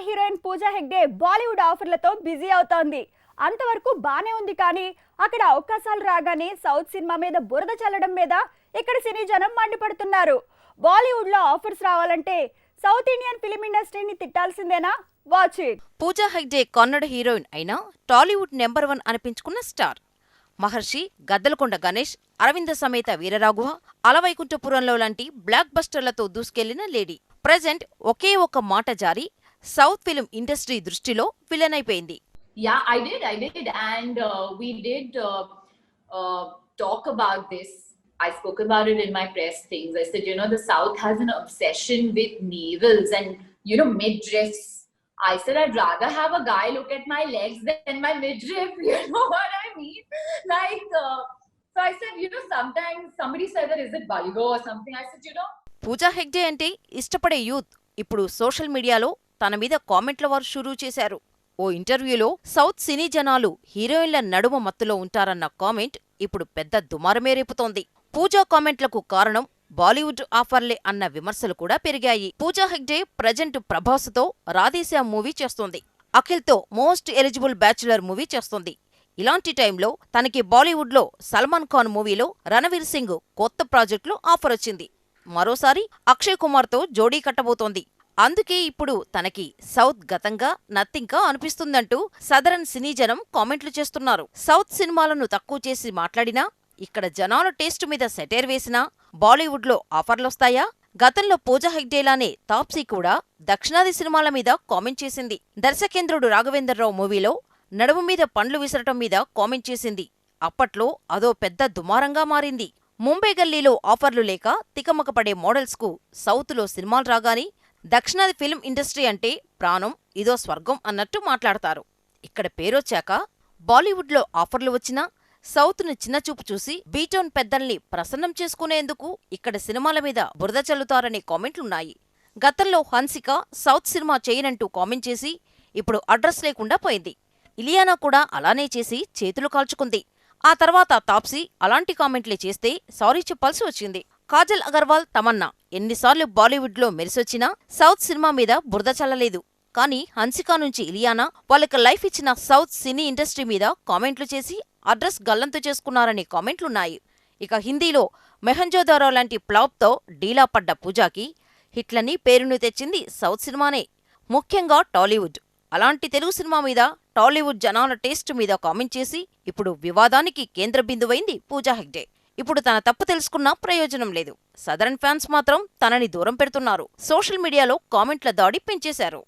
Heroine Pooja Hegde Bollywood ఆఫర్లతో busy అవుతోంది. అంతవరకు బానే ఉంది, కానీ అక్కడ అవకాశాలు రాగానే సౌత్ సినిమా మీద బురద చల్లడం మీద ఇక్కడ సినీ జనం మండిపడుతున్నారు. బాలీవుడ్ లో ఆఫర్స్ రావాలంటే సౌత్ ఇండియన్ ఫిలిం ఇండస్ట్రీని తిట్టాల్సిందేనా? Watch it. Pooja Hegde Kannada heroine అయినా టాలీవుడ్ నెంబర్ 1 అనిపించుకున్న స్టార్. మహర్షి, గద్దలకొండ గణేష్, అరవింద సమేత వీరరాఘవ, అలవైకుంఠపురంలో లాంటి బ్లాక్ బస్టర్లతో దూసుకెళ్లిన లేడీ ప్రెజెంట్ ఒకే ఒక మాట జారి సౌత్ ఫిలిం ఇండస్ట్రీ దృష్టిలో విలన్ అయిపోయింది. Yeah, I did, and we did talk about this. I spoke about it in my press things. I said, the South has an obsession with navels and, midriffs. I said, I'd rather have a guy look at my legs than my midriff. You know what I mean? So I said, sometimes somebody said that, is it vulgar or something? I said, Pooja Hegde అంటే ఇష్టపడే youth ఇప్పుడు social మీడియాలో తన మీద కామెంట్ల వారు షురూ చేశారు. ఓ ఇంటర్వ్యూలో సౌత్ సినీ జనాలు హీరోయిన్ల నడుమ మత్తులో ఉంటారన్న కామెంట్ ఇప్పుడు పెద్ద దుమారమే రేపుతోంది. పూజా కామెంట్లకు కారణం బాలీవుడ్ ఆఫర్లే అన్న విమర్శలు కూడా పెరిగాయి. పూజా హెగ్డే ప్రజెంట్ ప్రభాస్తో రాధేశ్యామ్ మూవీ చేస్తోంది. అఖిల్తో మోస్ట్ ఎలిజిబుల్ బ్యాచులర్ మూవీ చేస్తోంది. ఇలాంటి టైంలో తనకి బాలీవుడ్లో సల్మాన్ ఖాన్ మూవీలో రణవీర్ సింగ్ కొత్త ప్రాజెక్టులో ఆఫర్ వచ్చింది. మరోసారి అక్షయ్ కుమార్తో జోడీ కట్టబోతోంది. అందుకే ఇప్పుడు తనకి సౌత్ గతంగా నథింగ్గా అనిపిస్తుందంటూ సదరన్ సినీ జనం కామెంట్లు చేస్తున్నారు. సౌత్ సినిమాలను తక్కువ చేసి మాట్లాడినా, ఇక్కడ జనాల టేస్టు మీద సెటైర్ వేసినా బాలీవుడ్లో ఆఫర్లొస్తాయా? గతంలో పూజా హెగ్డేలానే తాప్సీ కూడా దక్షిణాది సినిమాల మీద కామెంట్ చేసింది. దర్శకేంద్రుడు రాఘవేంద్రరావు మూవీలో నడుము మీద పండ్లు విసరటం మీద కామెంట్ చేసింది. అప్పట్లో అదో పెద్ద దుమారంగా మారింది. ముంబై గల్లీలో ఆఫర్లు లేక తికమకపడే మోడల్స్కు సౌత్లో సినిమాలు రాగాని దక్షిణాది ఫిల్మ్ ఇండస్ట్రీ అంటే ప్రాణం, ఇదో స్వర్గం అన్నట్టు మాట్లాడతారు. ఇక్కడ పేరొచ్చాక బాలీవుడ్లో ఆఫర్లు వచ్చినా సౌత్ను చిన్నచూపు చూసి బీటౌన్ పెద్దల్ని ప్రసన్నం చేసుకునేందుకు ఇక్కడ సినిమాల మీద బురద చల్లుతారనే కామెంట్లున్నాయి. గతంలో హన్సిక సౌత్ సినిమా చేయనంటూ కామెంట్ చేసి ఇప్పుడు అడ్రస్ లేకుండా పోయింది. ఇలియానా కూడా అలానే చేసి చేతులు కాల్చుకుంది. ఆ తర్వాత తాప్సీ అలాంటి కామెంట్లే చేస్తే సారీ చెప్పాల్సి వచ్చింది. కాజల్ అగర్వాల్, తమన్నా ఎన్నిసార్లు బాలీవుడ్లో మెరిసొచ్చినా సౌత్ సినిమా మీద బురద చల్లలేదు. కానీ హన్సికా నుంచి ఇలియానా వాళ్ళకి లైఫ్ ఇచ్చిన సౌత్ సినీ ఇండస్ట్రీ మీద కామెంట్లు చేసి అడ్రస్ గల్లంతు చేసుకున్నారనే కామెంట్లున్నాయి. ఇక హిందీలో మెహంజోదారో లాంటి ఫ్లాప్తో డీలా పడ్డ పూజాకి హిట్లని పేరును తెచ్చింది సౌత్ సినిమానే, ముఖ్యంగా టాలీవుడ్. అలాంటి తెలుగు సినిమా మీద టాలీవుడ్ జనాల టేస్ట్ మీద కామెంట్ చేసి ఇప్పుడు వివాదానికి కేంద్ర బిందువైంది పూజా హెగ్డే. ఇప్పుడు తన తప్పు తెలుసుకున్నా ప్రయోజనం లేదు. సదరన్ ఫ్యాన్స్ మాత్రం తనని దూరం పెడుతున్నారు. సోషల్ మీడియాలో కామెంట్ల దాడి పెంచేశారు.